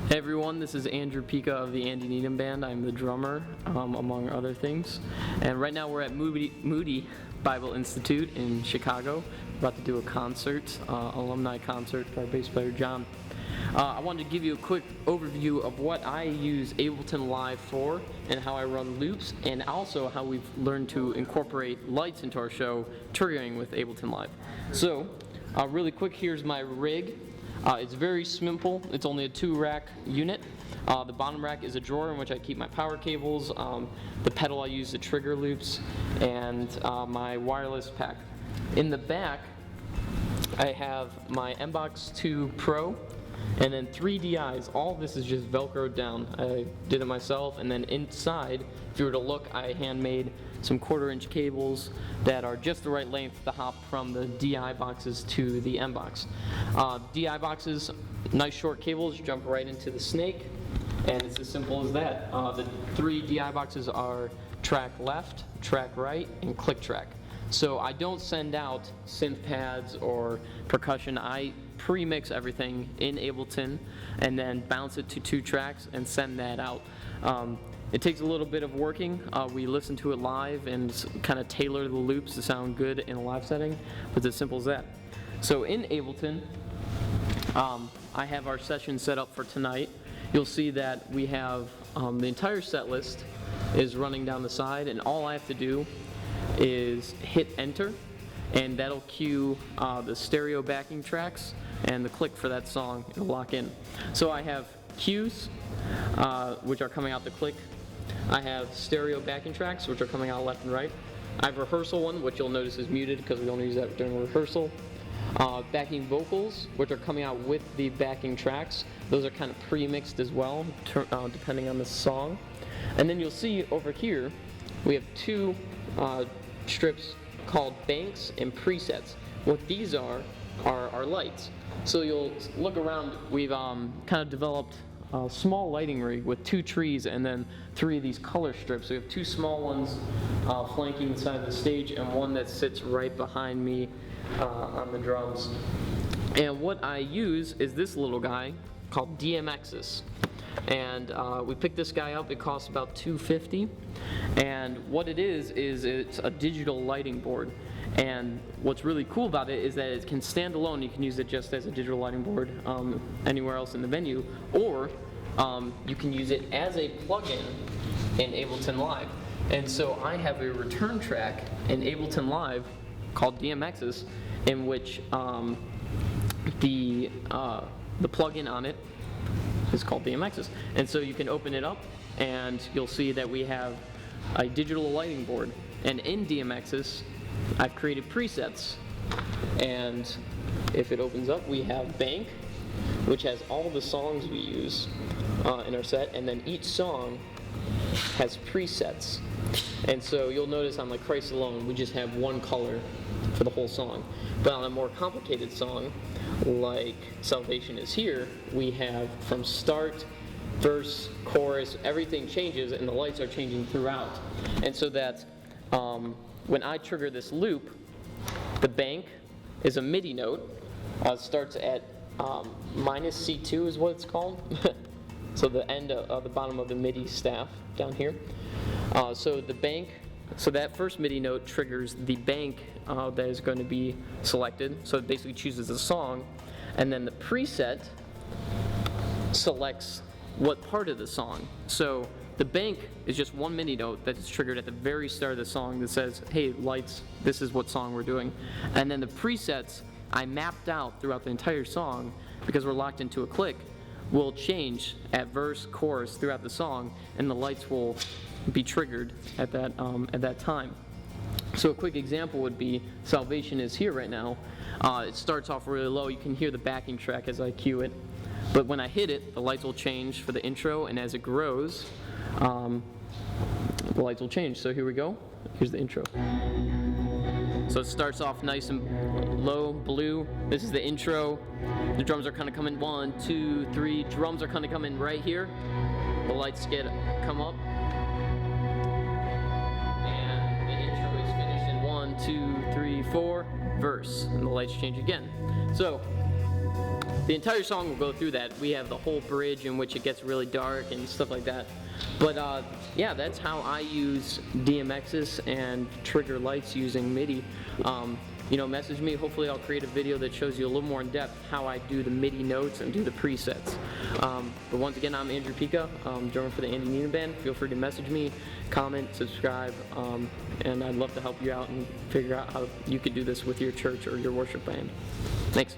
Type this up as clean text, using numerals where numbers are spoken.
Hey everyone, this is Andrew Pika of the Needham band. I'm the drummer, among other things. And right now we're at Moody Bible Institute in Chicago. We're about to do a concert, alumni concert for our bass player John. I wanted to give you a quick overview of what I use Ableton Live for and how I run loops, and also how we've learned to incorporate lights into our show, triggering with Ableton Live. So, really quick, here's my rig. It's very simple. It's only a 2-rack unit. The bottom rack is a drawer in which I keep my power cables, the pedal I use to trigger loops, and my wireless pack. In the back, I have my MBox 2 Pro, and then 3 DIs. All of this is just Velcroed down. I did it myself, and then inside, if you were to look, I handmade some 1/4-inch cables that are just the right length to hop from the DI boxes to the MBox. DI boxes, nice short cables, jump right into the snake, and it's as simple as that. The 3 DI boxes are track left, track right, and click track. So I don't send out synth pads or percussion. I pre-mix everything in Ableton and then bounce it to 2 tracks and send that out. It takes a little bit of working. We listen to it live and kind of tailor the loops to sound good in a live setting, but it's as simple as that. So in Ableton, I have our session set up for tonight. You'll see that we have the entire set list is running down the side, and all I have to do is hit enter, and that'll cue the stereo backing tracks and the click for that song. It'll lock in. So I have cues, which are coming out the click. I have stereo backing tracks, which are coming out left and right. I have rehearsal one, which you'll notice is muted because we don't use that during rehearsal. Backing vocals, which are coming out with the backing tracks. Those are kind of pre-mixed as well, depending on the song. And then you'll see over here, we have 2 strips called banks and presets. What these are lights. So you'll look around, we've kind of developed a small lighting rig with 2 trees and then 3 of these color strips. So we have 2 small ones flanking the side of the stage and one that sits right behind me on the drums. And what I use is this little guy called DMXs. And we picked this guy up. It costs about $250. And what it is it's a digital lighting board. And what's really cool about it is that it can stand alone. You can use it just as a digital lighting board anywhere else in the venue, or you can use it as a plugin in Ableton Live. And so I have a return track in Ableton Live called DMXs, in which the plugin on it is called DMXs. And so you can open it up, and you'll see that we have a digital lighting board. And in DMXs, I've created presets, and if it opens up, we have Bank, which has all the songs we use in our set, and then each song has presets. And so you'll notice on like Christ Alone, we just have 1 color for the whole song. But on a more complicated song, like Salvation Is Here, we have from start, verse, chorus, everything changes, and the lights are changing throughout. And so that when I trigger this loop, the bank is a MIDI note. It starts at minus C2 is what it's called. So the end of the bottom of the MIDI staff down here. So the bank, so that first MIDI note triggers the bank that is going to be selected. So it basically chooses a song, and then the preset selects what part of the song. So the bank is just 1 MIDI note that is triggered at the very start of the song that says, hey, lights, this is what song we're doing. And then the presets I mapped out throughout the entire song, because we're locked into a click, will change at verse, chorus throughout the song, and the lights will be triggered at that time. So a quick example would be Salvation Is Here right now. It starts off really low. You can hear the backing track as I cue it. But when I hit it, the lights will change for the intro, and as it grows, the lights will change. So here we go. Here's the intro. So it starts off nice and low, blue. This is the intro. The drums are kind of coming 1, 2, 3. Drums are kind of coming right here. The lights come up. And the intro is finished in 1, 2, 3, 4. verse, and the lights change again. So the entire song will go through that. We have the whole bridge in which it gets really dark and stuff like that. But yeah, that's how I use DMXs and trigger lights using MIDI. You know, message me. Hopefully I'll create a video that shows you a little more in depth how I do the MIDI notes and do the presets. But once again, I'm Andrew Pica, drummer for the Andy Needham Band. Feel free to message me, comment, subscribe, and I'd love to help you out and figure out how you could do this with your church or your worship band. Thanks.